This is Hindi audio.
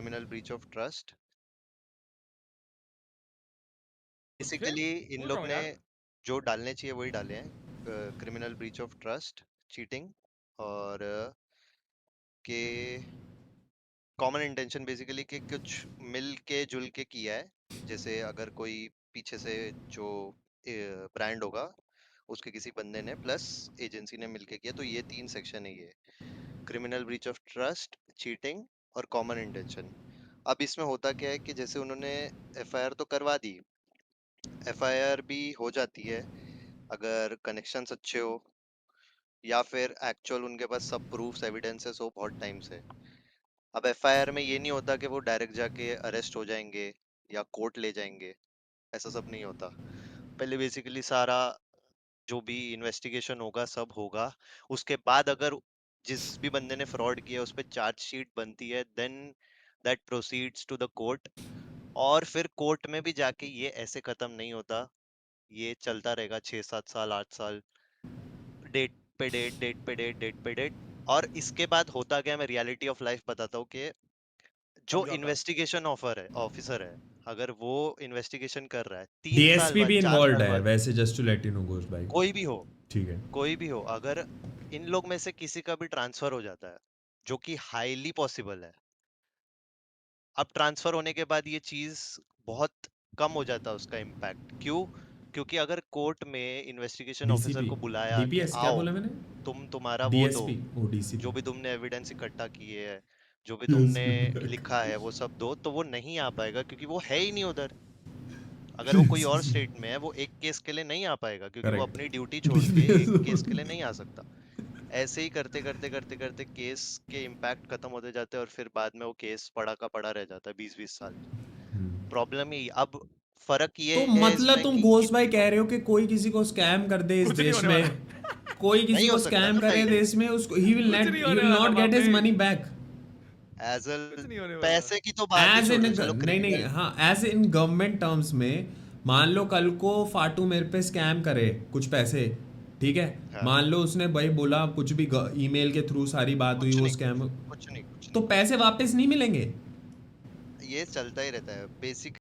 Criminal breach of trust. फिर बेसिकली इन पूछ रहा लोग हूँ ने यार। जो डालने चाहिए वही डाले हैं, criminal breach of trust, cheating और के कॉमन इंटेंशन, बेसिकली कि कुछ मिल के जुल के किया है। जैसे अगर कोई पीछे से जो ब्रांड होगा उसके किसी बंदे ने प्लस एजेंसी ने मिलके किया, तो ये 3 सेक्शन है ये, criminal breach of trust, cheating और कॉमन इंटेंशन। अब इसमें होता क्या है कि जैसे उन्होंने एफआईआर तो करवा दी, एफआईआर भी हो जाती है अगर कनेक्शंस अच्छे हो या फिर एक्चुअल उनके पास सब प्रूफ्स एविडेंसेस हो बहुत टाइम से। अब एफआईआर में ये नहीं होता कि वो डायरेक्ट जाके अरेस्ट हो जाएंगे या कोर्ट ले जाएंगे, ऐसा सब नहीं होता। पहले बेसिकली सारा जो भी इन्वेस्टिगेशन होगा सब होगा, उसके बाद अगर जिस भी बंदे ने फ्रॉड किया उस पर चार्जशीट बनती है, then that proceeds to the court. और फिर कोर्ट में भी जाके ये ऐसे खत्म नहीं होता, ये चलता रहेगा 6 7 साल 8 साल, डेट पे डेट, डेट पे डेट, डेट पे डेट। और इसके बाद होता क्या है, मैं रियलिटी ऑफ लाइफ बताता हूँ कि जो समझौता। इन्वेस्टिगेशन ऑफिसर है, अगर वो इन्वेस्टिगेशन कर रहा है 3 साल डीएसपी बाद भी 4 साल इन्वॉल्व है बाद, वैसे, just to let you know Ghosh भाई। कोई भी हो, ठीक है। कोई भी हो, अगर इन लोग में से किसी का भी ट्रांसफर हो जाता है, जो कि हाईली पॉसिबल है, अब ट्रांसफर होने के बाद ये चीज बहुत कम हो जाता है उसका इम्पैक्ट। क्यों? क्योंकि अगर कोर्ट में इन्वेस्टिगेशन ऑफिसर डीसीपी, को बुलाया कि डीपीएस क्या आओ, बोला मैंने? तुम तुम्हारा वो दो, डीएसपी, ओ जो डीसीपी। भी तुमने एविडेंस इकट्ठा किए है, जो भी तुमने डीएसपी बैक। लिखा है वो सब दो, तो वो नहीं आ पाएगा क्योंकि वो है ही नहीं उधर। अगर वो कोई और स्टेट में है, वो एक केस के लिए नहीं आ पाएगा क्योंकि वो करेक्ट। अपनी ड्यूटी छोड़ के डीपीएस एक केस के लिए नहीं आ सकता। ऐसे ही करते करते करते करते केस के इम्पैक्ट खत्म होते जाते हैं और फिर बाद में वो केस पड़ा का पड़ा रह जाता है 20 20 साल। प्रॉब्लम ही अब, फर्क ये तो है मतलब इसमें तुम कि घोष भाई कितने कह को रहे हो कि कोई किसी को स्कैम कर दे इस कुछ नहीं देश होने वाला। में, कोई किसी नहीं हो को सकता स्कैम ना करे भाई, देश में, उसको कुछ नहीं ही होने विल वाला नॉट गेट बाबे। His money back. एज कुछ नहीं होने वाला। पैसे की तो बात ही एज छोड़ इन, दो, चलो नहीं नहीं, क्रिमिनल। हाँ, एज इन गवर्नमेंट टर्म्स में, मान लो कल को फाटू मेरे पे स्कैम करे कुछ पैसे, ठीक है, हाँ, मान लो उसने भाई बोला कुछ भी, ईमेल के थ्रू सारी बात हुई, कुछ वो नहीं, स्कैम, कुछ नहीं, कुछ तो नहीं, पैसे वापस नहीं मिलेंगे। ये चलता ही रहता है बेसिक।